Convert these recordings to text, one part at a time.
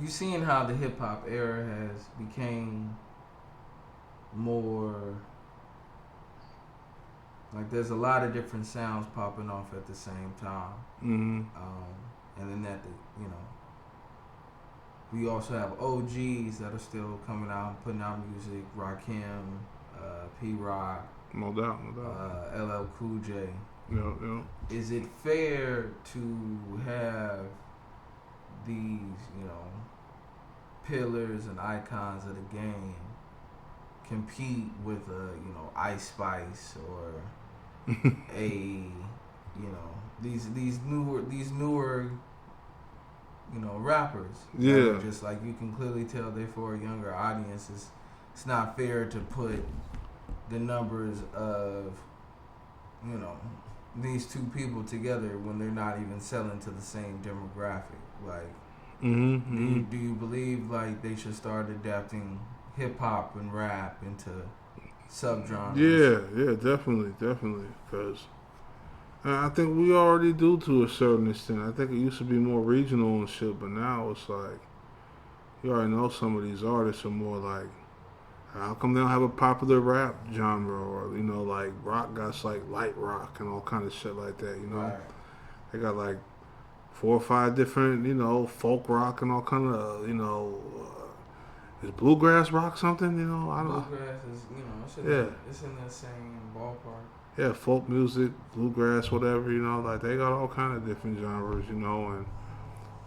you seeing how the hip hop era has became more like there's a lot of different sounds popping off at the same time. Mm-hmm. And then we also have OGs that are still coming out and putting out music. Rakim, P Rock, No doubt. LL Cool J. Yeah. Is it fair to have these, pillars and icons of the game compete with Ice Spice or these newer rappers? Yeah. Just like you can clearly tell they're for a younger audience. It's not fair to put the numbers of these two people together when they're not even selling to the same demographic. Like, do you believe like they should start adapting hip hop and rap into subgenres? Yeah, definitely. Because I think we already do to a certain extent. I think it used to be more regional and shit, but now it's like you already know some of these artists are more like, how come they don't have a popular rap genre, or like rock got like light rock and all kind of shit like that. Right. They got like 4 or 5 different folk rock and all kind of is bluegrass rock something? I don't know. Bluegrass is it's in that same ballpark. Yeah, folk music, bluegrass, whatever. Like they got all kind of different genres. And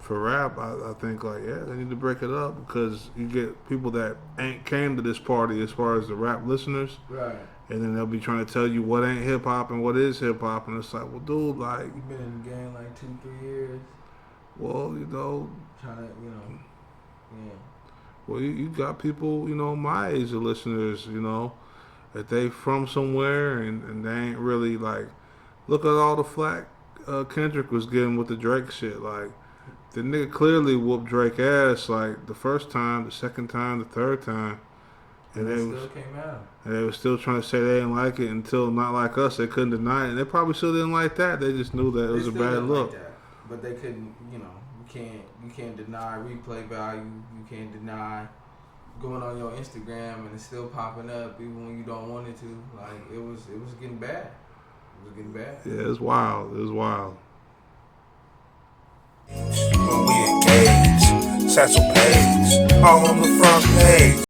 for rap, I think they need to break it up, because you get people that ain't came to this party as far as the rap listeners, right? And then they'll be trying to tell you what ain't hip hop and what is hip hop, and it's like, well, dude, like you've been in the game like 2-3 years. Well, trying to yeah. Well, you got people my age of listeners, that they from somewhere and they ain't really like. Look at all the flack Kendrick was getting with the Drake shit, like. The nigga clearly whooped Drake ass like the first time, the second time, the third time, and they still came out. And they were still trying to say they didn't like it until Not Like Us. They couldn't deny it. And they probably still didn't like that. They just knew that it was a bad look. Like that, but they couldn't. You can't deny replay value. You can't deny going on your Instagram and it's still popping up even when you don't want it to. Like it was getting bad. It was getting bad. Yeah, it's wild. When we engage, satchel page, all on the front page.